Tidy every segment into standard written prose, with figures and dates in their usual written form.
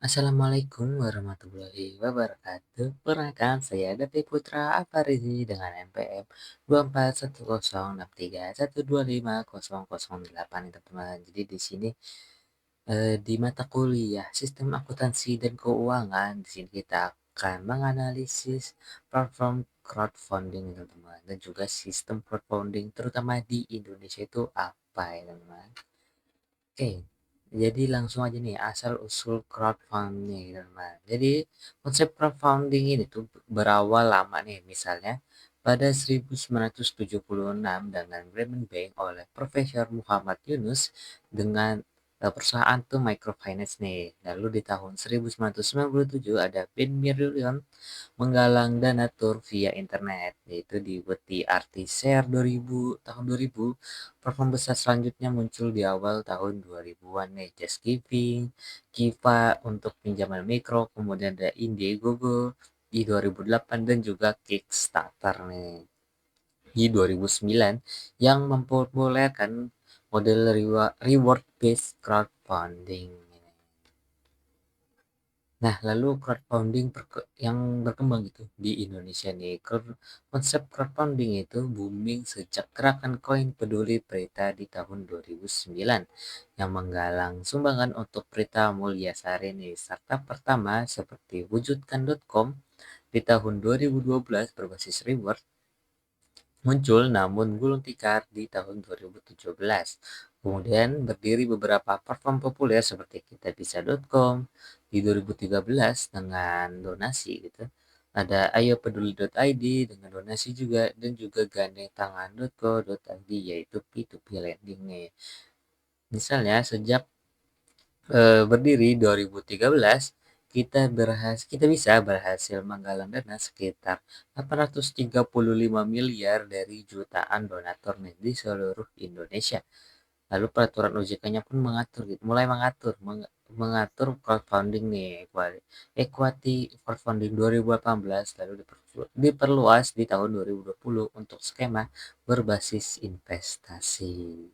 Assalamualaikum warahmatullahi wabarakatuh. Perkenalkan, saya Davi Putra Aparizi dengan NPM 241063125008 nih, teman-teman. Jadi di sini di mata kuliah Sistem Akuntansi dan Keuangan, di sini kita akan menganalisis platform crowdfunding, teman-teman, dan juga sistem crowdfunding terutama di Indonesia itu apa ya, teman-teman. Oke, jadi langsung aja nih asal-usul crowdfunding, teman. Jadi konsep crowdfunding ini tuh berawal lama nih, misalnya pada 1976 dengan Grameen Bank oleh Profesor Muhammad Yunus dengan perusahaan tuh microfinance nih. Lalu di tahun 1997 ada Ben Merilion menggalang dana tur via internet, yaitu di Weti Artiser 2000 tahun 2000. Platform besar selanjutnya muncul di awal tahun 2000-an nih, Just Giving, Kiva untuk pinjaman mikro, kemudian ada Indiegogo di 2008 dan juga Kickstarter nih di 2009 yang mempopulerkan model reward based crowdfunding. Nah, lalu crowdfunding yang berkembang gitu di Indonesia nih. Konsep crowdfunding itu booming sejak gerakan koin peduli Prita di tahun 2009 yang menggalang sumbangan untuk Prita Mulyasari nih. Startup pertama seperti wujudkan.com di tahun 2012 berbasis reward muncul namun gulung tikar di tahun 2017. Kemudian berdiri beberapa platform populer seperti kitabisa.com di 2013 dengan donasi gitu. Ada ayopeduli.id dengan donasi juga dan juga gandengtangan.co.id yaitu P2P lending nih. Misalnya sejak berdiri 2013 kita bisa berhasil menggalang dana sekitar 835 miliar dari jutaan donatur nih di seluruh Indonesia. Lalu peraturan OJK-nya pun mulai mengatur crowdfunding nih, equity crowdfunding 2018 lalu diperluas di tahun 2020 untuk skema berbasis investasi.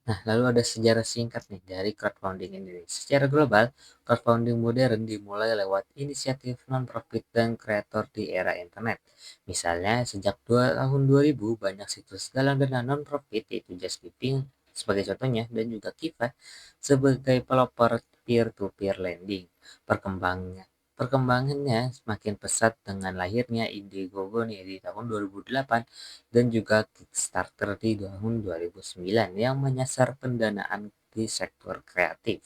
Nah, lalu ada sejarah singkat nih dari crowdfunding ini. Secara global, crowdfunding modern dimulai lewat inisiatif non-profit dan kreator di era internet. Misalnya, sejak tahun 2000, banyak situs galang dana non-profit yaitu Just Giving sebagai contohnya dan juga Kiva sebagai pelopor peer-to-peer lending. Perkembangannya Perkembangannya semakin pesat dengan lahirnya Indiegogo nih di tahun 2008 dan juga Kickstarter di tahun 2009 yang menyasar pendanaan di sektor kreatif.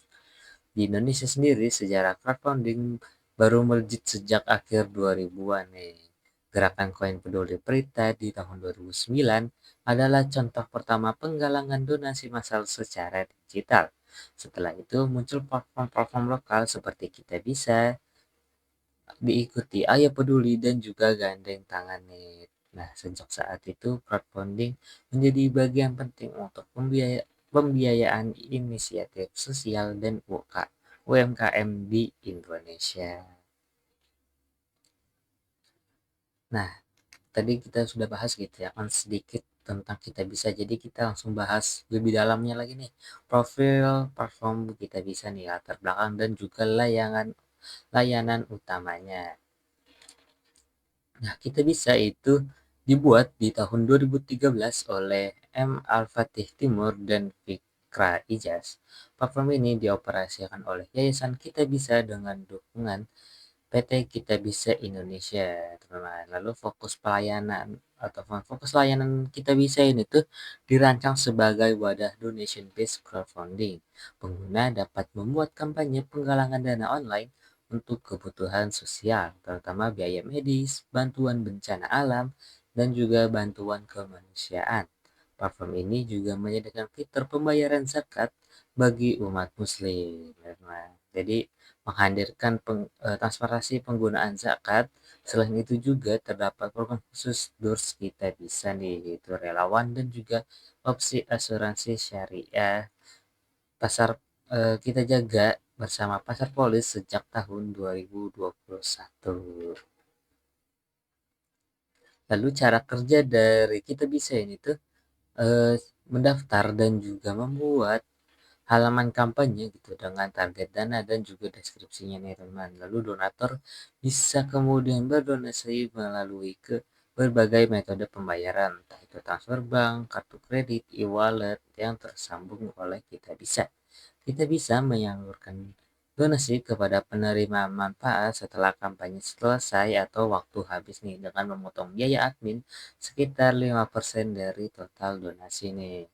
Di Indonesia sendiri, sejarah crowdfunding baru melejit sejak akhir 2000-an nih. Gerakan koin peduli Prita di tahun 2009 adalah contoh pertama penggalangan donasi massal secara digital. Setelah itu muncul platform-platform lokal seperti Kita Bisa, diikuti Ayo Peduli dan juga Gandeng Tangan nih. Nah, sejak saat itu crowdfunding menjadi bagian penting untuk pembiayaan inisiatif sosial dan UMKM di Indonesia. Nah, tadi kita sudah bahas gitu ya, kan sedikit tentang Kita Bisa. Jadi kita langsung bahas lebih dalamnya lagi nih. Profil platform Kita Bisa nih, latar belakang dan juga layanan utamanya. Nah, Kita Bisa itu dibuat di tahun 2013 oleh M. Al-Fatih Timur dan Fikra Ijaz. Platform ini dioperasikan oleh Yayasan Kita Bisa dengan dukungan PT Kita Bisa Indonesia, teman-teman. Lalu fokus layanan Kita Bisa ini tuh dirancang sebagai wadah donation based crowdfunding. Pengguna dapat membuat kampanye penggalangan dana online untuk kebutuhan sosial, terutama biaya medis, bantuan bencana alam, dan juga bantuan kemanusiaan. Platform ini juga menyediakan fitur pembayaran zakat bagi umat muslim. Jadi menghadirkan transparansi penggunaan zakat. Selain itu juga terdapat program khusus Durs Kita Bisa nih, yaitu relawan dan juga opsi asuransi syariah pasar kita jaga bersama Pasar Polis sejak tahun 2021. Lalu cara kerja dari Kita Bisa ini tuh mendaftar dan juga membuat halaman kampanye gitu dengan target dana dan juga deskripsinya nih teman. Lalu donatur bisa kemudian berdonasi melalui ke berbagai metode pembayaran, entah itu transfer bank, kartu kredit, e-wallet yang tersambung oleh Kita Bisa. Kita bisa menyalurkan donasi kepada penerima manfaat setelah kampanye selesai atau waktu habis nih dengan memotong biaya admin sekitar 5% dari total donasi nih.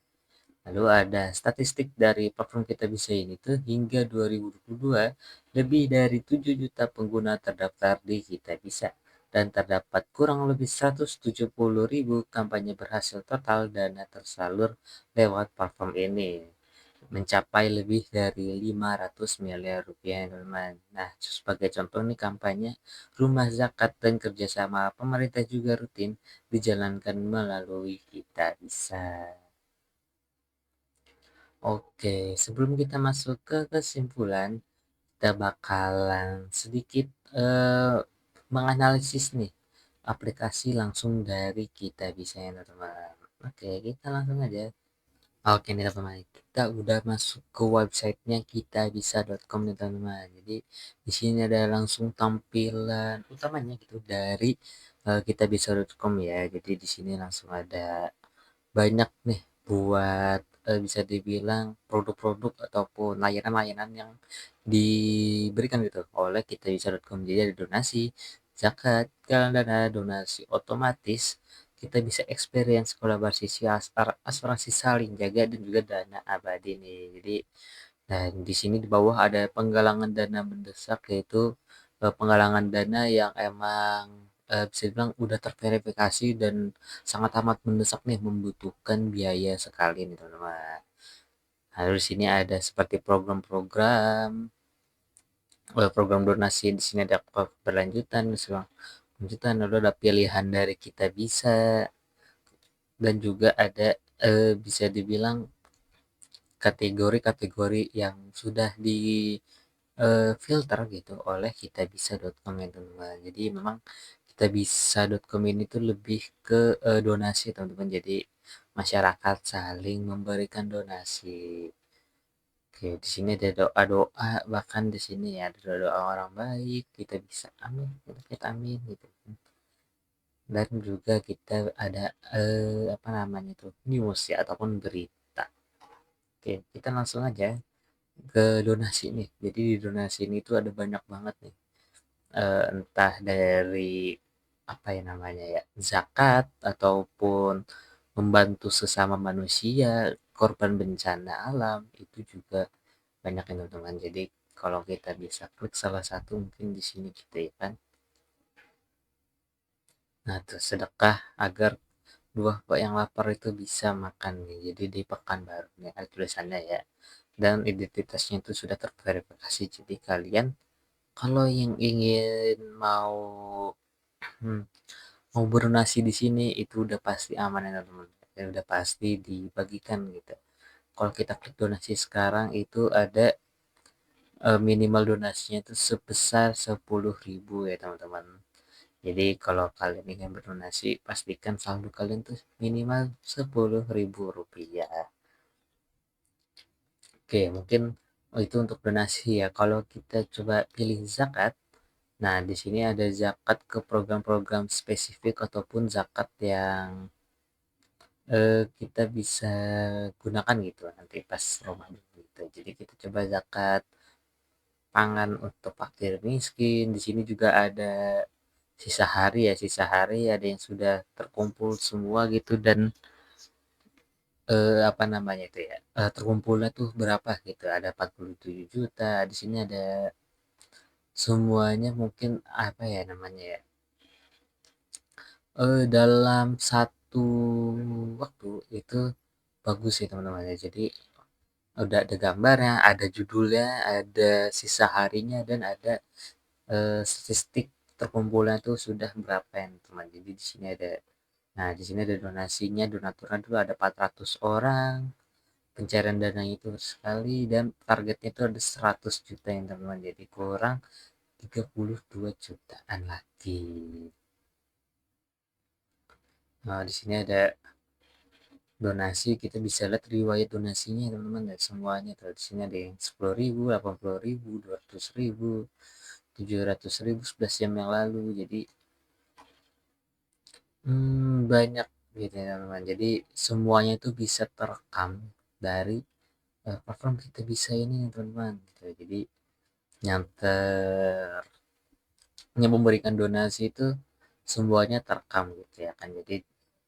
Lalu ada statistik dari platform Kita Bisa ini tuh hingga 2022 lebih dari 7 juta pengguna terdaftar di Kita Bisa dan terdapat kurang lebih 170.000 kampanye berhasil total dana tersalur lewat platform ini mencapai lebih dari 500 miliar rupiah teman. Nah, sebagai contoh nih kampanye rumah zakat dan kerjasama pemerintah juga rutin dijalankan melalui Kita Bisa. Oke, sebelum kita masuk ke kesimpulan, kita bakalan sedikit eh, menganalisis nih aplikasi langsung dari Kita Bisa ya teman-teman. Oke, kita langsung aja. Oke nih teman-teman, kita udah masuk ke websitenya kitabisa.com nih teman-teman. Jadi di sini ada langsung tampilan utamanya gitu dari kitabisa.com ya. Jadi di sini langsung ada banyak nih buat bisa dibilang produk-produk ataupun layanan-layanan yang diberikan gitu oleh kitabisa.com. Jadi ada donasi, zakat, galang dana, donasi otomatis, kita bisa experience kolaborasi asuransi saling jaga dan juga dana abadi nih. Jadi dan di sini di bawah ada penggalangan dana mendesak yaitu penggalangan dana yang emang bisa dibilang udah terverifikasi dan sangat amat mendesak nih membutuhkan biaya sekali nih teman-teman. Lalu di sini ada seperti program-program program donasi di sini ada berlanjutan, lanjutan lalu ada pilihan dari Kita Bisa dan juga ada bisa dibilang kategori-kategori yang sudah di filter gitu oleh kitabisa.com ya teman-teman. Jadi memang kitabisa.com ini tuh lebih ke donasi teman-teman. Jadi masyarakat saling memberikan donasi. Oke, di sini ada doa-doa, bahkan di sini ya ada doa orang baik, kita bisa amin, kita amin gitu. Dan juga kita ada apa namanya itu news ya ataupun berita. Oke, kita langsung aja ke donasi nih. Jadi di donasi ini tuh ada banyak banget nih. Entah dari apa ya namanya ya, zakat ataupun membantu sesama manusia, korban bencana alam, itu juga banyak yang teman-teman. Jadi kalau kita bisa klik salah satu mungkin di sini gitu ya kan. Nah, terus sedekah agar dua kok yang lapar itu bisa makan nih. Jadi di Pekanbaru nih ada tulisannya ya. Dan identitasnya itu sudah terverifikasi. Jadi kalian kalau yang ingin mau hmm, mau berdonasi di sini itu udah pasti aman ya teman-teman. Ya, udah pasti dibagikan gitu. Kalau kita klik donasi sekarang itu ada minimal donasinya itu sebesar 10.000 ya teman-teman. Jadi kalau kalian ingin berdonasi pastikan saldo kalian tuh minimal 10.000 rupiah. Oke, mungkin itu untuk donasi ya. Kalau kita coba pilih zakat, nah di sini ada zakat ke program-program spesifik ataupun zakat yang kita bisa gunakan gitu nanti pas Ramadan gitu. Jadi kita coba zakat pangan untuk fakir miskin. Di sini juga ada sisa hari ya, sisa hari ada yang sudah terkumpul semua gitu dan apa namanya itu ya, terkumpulnya tuh berapa gitu, ada 47 juta, di sini ada semuanya mungkin apa ya namanya ya, dalam satu waktu itu bagus sih teman-teman ya. Jadi udah ada gambarnya, ada judulnya, ada sisa harinya dan ada statistik terkumpulnya tuh sudah berapa ya teman. Jadi di sini ada, nah di sini ada donasinya, donaturnya dulu ada 400 orang, pencairan dana itu sekali dan targetnya itu ada 100 juta yang teman-teman. Jadi kurang 32 jutaan lagi. Nah, di sini ada donasi kita bisa lihat riwayat donasinya teman-teman, dan semuanya tuh di sini ada yang 10.000, 80.000, 200.000, 700.000 11 jam yang lalu. Jadi banyak gitu ya teman-teman. Jadi semuanya itu bisa terekam dari platform kita bisa ini teman-teman gitu. Jadi nyanter memberikan donasi itu semuanya terekam gitu ya kan. Jadi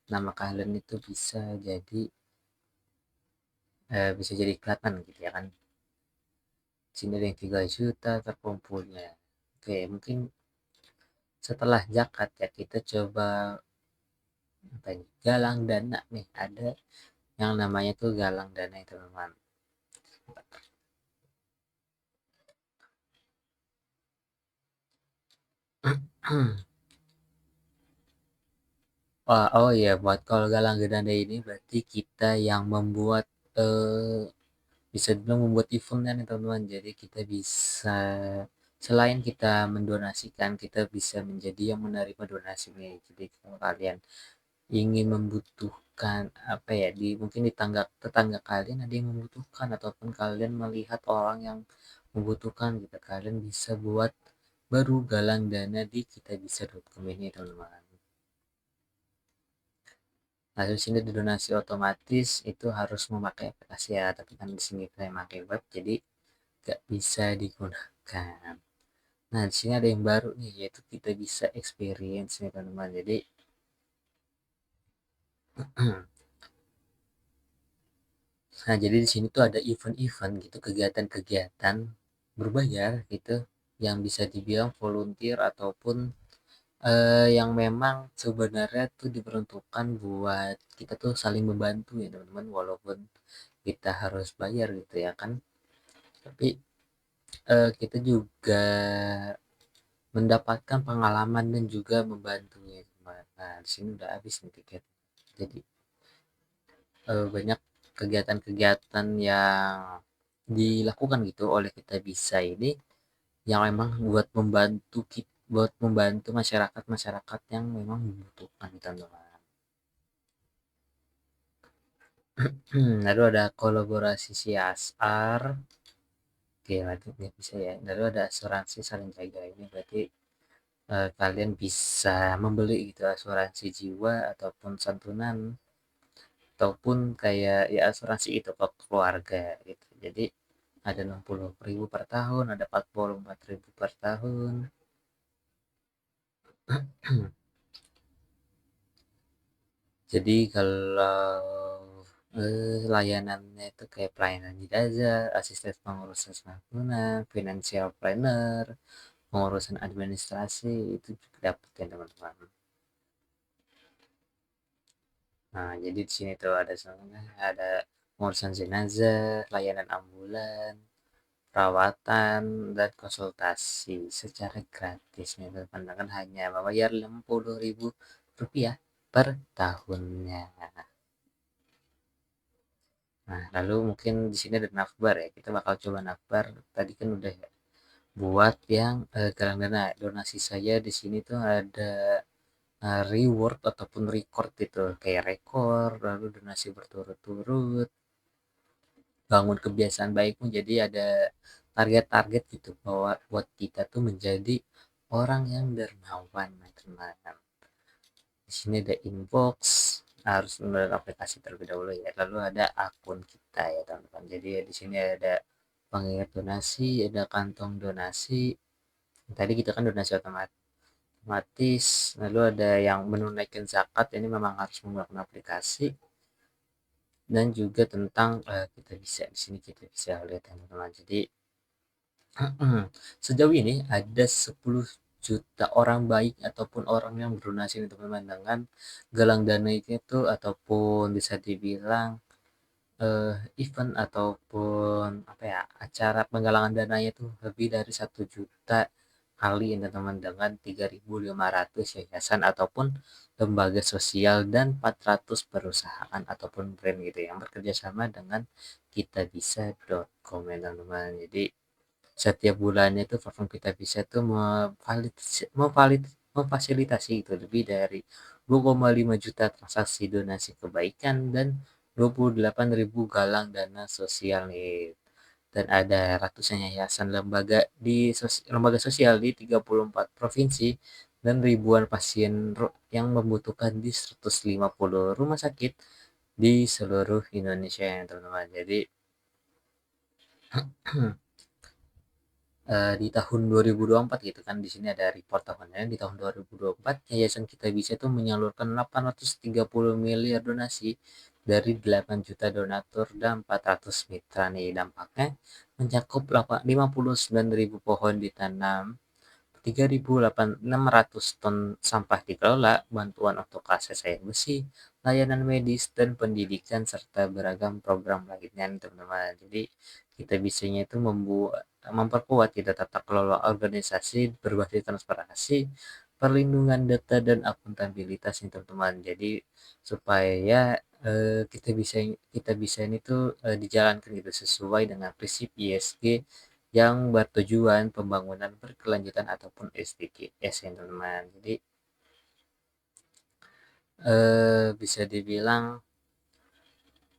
nama kalian itu bisa jadi kelihatan gitu ya kan. Sini ada yang 3 juta terkumpulnya. Oke, mungkin setelah zakat ya kita coba apa ini, galang dana nih. Ada yang namanya tuh galang dana itu teman-teman. Wah, oh iya, buat kalau galang dana ini berarti kita yang membuat eh, bisa dibilang membuat eventnya nih teman-teman. Jadi kita bisa selain kita mendonasikan, kita bisa menjadi yang menerima donasi nih. Jadi kalau kalian ingin membutuhkan apa ya, di mungkin di tetangga kalian ada yang membutuhkan, ataupun kalian melihat orang yang membutuhkan gitu, kalian bisa buat baru galang dana di kitabisa.com ini teman-teman. Nah, di sini di donasi otomatis itu harus memakai aplikasi ya, tapi kan di sini saya pakai web jadi nggak bisa digunakan. Nah, di sini ada yang baru nih, yaitu kita bisa experience nih teman-teman. Jadi nah, jadi di sini tuh ada event-event gitu, kegiatan-kegiatan berbayar gitu, yang bisa dibilang volunteer ataupun yang memang sebenarnya tuh diperuntukkan buat kita tuh saling membantu ya teman-teman, walaupun kita harus bayar gitu ya kan. Tapi kita juga mendapatkan pengalaman dan juga membantunya teman. Nah, di sini udah habis nih tiket. Jadi banyak kegiatan-kegiatan yang dilakukan gitu oleh kita bisa ini, yang memang buat membantu masyarakat-masyarakat yang memang membutuhkan teman-teman. Lalu ada kolaborasi CSR. Oke, nanti nggak bisa ya. Lalu ada asuransi saling jaga, ini berarti kalian bisa membeli gitu asuransi jiwa ataupun santunan, ataupun kayak ya asuransi itu ke keluarga gitu. Jadi ada 60.000 per tahun, ada 44.000 per tahun. Jadi kalau layanannya itu kayak pelayanan jenazah, asisten pengurusan santunan, financial planner, pengurusan administrasi, itu juga dapat ya teman-teman. Nah, jadi di sini tuh ada semuanya, ada pengurusan jenazah, layanan ambulan, perawatan, dan konsultasi secara gratis nih teman-teman, kan hanya membayar Rp60.000 per tahunnya. Nah, lalu mungkin di sini ada nafbar ya. Kita bakal coba nafbar. Tadi kan udah ya. Buat yang galang dana, donasi saya di sini tuh ada reward ataupun record itu, kayak rekor, lalu donasi berturut-turut, bangun kebiasaan baikmu. Jadi ada target-target gitu bahwa buat kita tuh menjadi orang yang dermawan, teman-teman. Di sini ada inbox, harus download aplikasi terlebih dahulu ya. Lalu ada akun kita ya teman-teman. Jadi di sini ada pengingat donasi, ada kantong donasi. Tadi kita kan donasi otomatis. Lalu ada yang menunaikan zakat, ini memang harus menggunakan aplikasi. Dan juga tentang kita bisa di sini kita bisa lihat teman-teman. Jadi sejauh ini ada 10 juta orang baik ataupun orang yang berdonasi nih teman-teman, dengan galang dana itu ataupun bisa dibilang event ataupun apa ya, acara penggalangan dananya itu lebih dari 1 juta kali ya teman-teman, dengan 3.500 yayasan ataupun lembaga sosial dan 400 perusahaan ataupun brand gitu yang bekerja sama dengan kitabisa.com ya teman-teman. Jadi setiap bulannya itu platform kita bisa tuh memfasilitasi itu lebih dari 2,5 juta transaksi donasi kebaikan dan 28.000 galang dana sosial nih. Dan ada ratusan yayasan lembaga sosial di 34 provinsi dan ribuan pasien yang membutuhkan di 150 rumah sakit di seluruh Indonesia ya teman-teman. Jadi di tahun 2024 gitu kan, di sini ada report tahunnya. Di tahun 2024 Yayasan Kita Bisa itu menyalurkan 830 miliar donasi dari 8 juta donatur dan 400 mitra nih. Dampaknya mencakup 59.000 pohon ditanam, 3.600 ton sampah dikelola, bantuan untuk akses air bersih, layanan medis, dan pendidikan, serta beragam program lainnya, teman-teman. Jadi kita bisanya itu memperkuat tidak tata kelola organisasi berbasis transparansi, perlindungan data, dan akuntabilitas, nih, teman-teman. Jadi supaya kita bisa ini tuh dijalankan gitu sesuai dengan prinsip ISG yang bertujuan pembangunan berkelanjutan ataupun SDGs ya teman-teman. Jadi bisa dibilang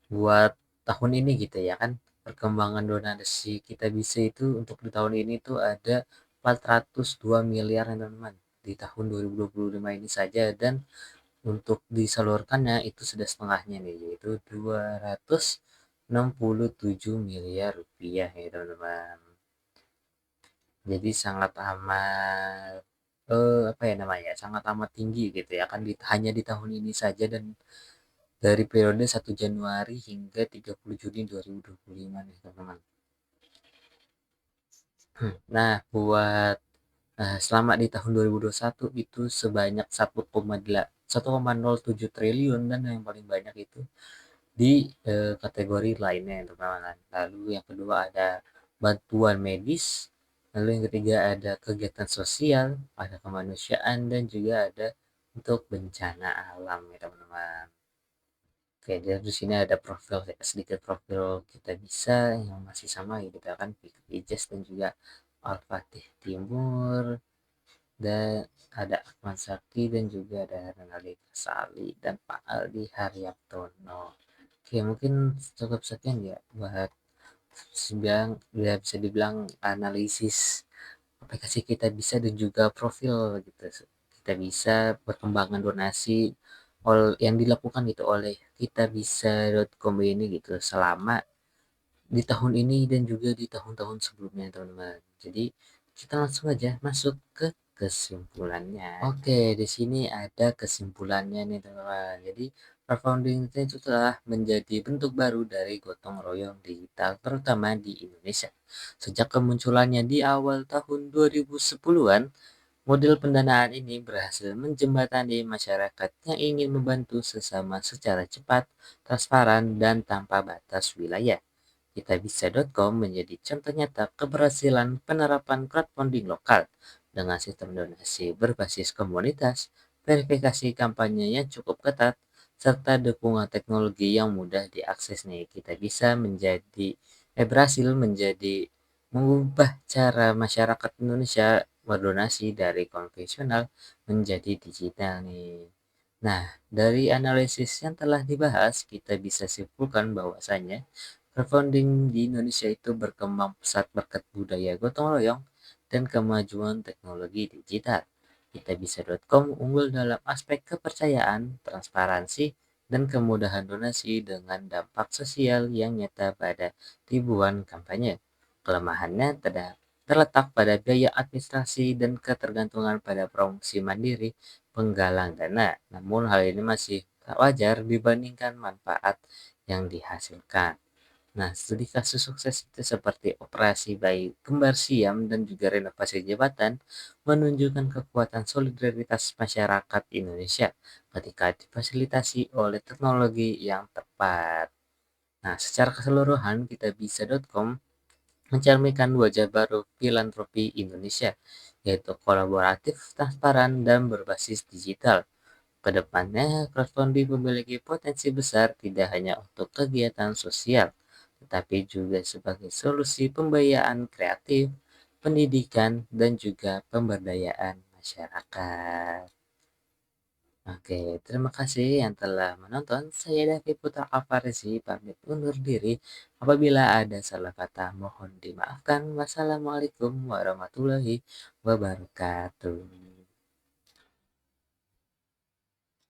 buat tahun ini gitu ya kan, perkembangan donasi Kita Bisa itu untuk di tahun ini tuh ada 402 miliar ya teman-teman di tahun 2025 ini saja, dan untuk disalurkannya itu sudah setengahnya nih, yaitu 267 miliar rupiah ya teman-teman. Jadi sangat amat apa ya namanya, sangat amat tinggi gitu ya kan, hanya di tahun ini saja, dan dari periode 1 Januari hingga 30 Juni 2025 nih teman-teman. Nah, buat selama di tahun 2021 itu sebanyak 1,07 triliun, dan yang paling banyak itu di kategori lainnya teman-teman. Lalu yang kedua ada bantuan medis, lalu yang ketiga ada kegiatan sosial, ada kemanusiaan, dan juga ada untuk bencana alam ya teman-teman. Oke, jadi di sini ada sedikit profil Kita Bisa yang masih sama gitu kan, Ijaz dan juga Al-Fatih Timur, dan ada Akmal Sakti, dan juga ada Renaldi Kasali dan Pak Aldi Haryaptono. Oke, mungkin cukup sekian ya buat bisa dibilang analisis aplikasi Kita Bisa dan juga profil gitu. Kita Bisa, perkembangan donasi yang dilakukan gitu oleh kitabisa.com ini gitu selama di tahun ini dan juga di tahun-tahun sebelumnya teman-teman. Jadi kita langsung aja masuk ke kesimpulannya. Oke, di sini ada kesimpulannya nih teman-teman. Jadi crowdfunding itu telah menjadi bentuk baru dari gotong royong digital terutama di Indonesia. Sejak kemunculannya di awal tahun 2010-an, model pendanaan ini berhasil menjembatani masyarakat yang ingin membantu sesama secara cepat, transparan, dan tanpa batas wilayah. Kitabisa.com menjadi contoh nyata keberhasilan penerapan crowdfunding lokal dengan sistem donasi berbasis komunitas, verifikasi kampanye yang cukup ketat, serta dukungan teknologi yang mudah diakses nih. Kita bisa berhasil menjadi mengubah cara masyarakat Indonesia berdonasi dari konvensional menjadi digital nih. Nah, dari analisis yang telah dibahas, kita bisa simpulkan bahwasanya crowdfunding di Indonesia itu berkembang pesat berkat budaya gotong royong dan kemajuan teknologi digital. Kitabisa.com unggul dalam aspek kepercayaan, transparansi, dan kemudahan donasi dengan dampak sosial yang nyata pada ribuan kampanye. Kelemahannya terletak pada biaya administrasi dan ketergantungan pada promosi mandiri penggalang dana. Namun hal ini masih wajar dibandingkan manfaat yang dihasilkan. Nah, studi kasus sukses itu seperti operasi bayi kembar siam dan juga renovasi jembatan menunjukkan kekuatan solidaritas masyarakat Indonesia ketika difasilitasi oleh teknologi yang tepat. Nah, secara keseluruhan kitabisa.com mencerminkan wajah baru filantropi Indonesia, yaitu kolaboratif, transparan, dan berbasis digital. Kedepannya, crowdfunding memiliki potensi besar tidak hanya untuk kegiatan sosial, tetapi juga sebagai solusi pembiayaan kreatif, pendidikan, dan juga pemberdayaan masyarakat. Oke, terima kasih yang telah menonton. Saya David Putra Alfarisi pamit undur diri. Apabila ada salah kata mohon dimaafkan. Wassalamualaikum warahmatullahi wabarakatuh.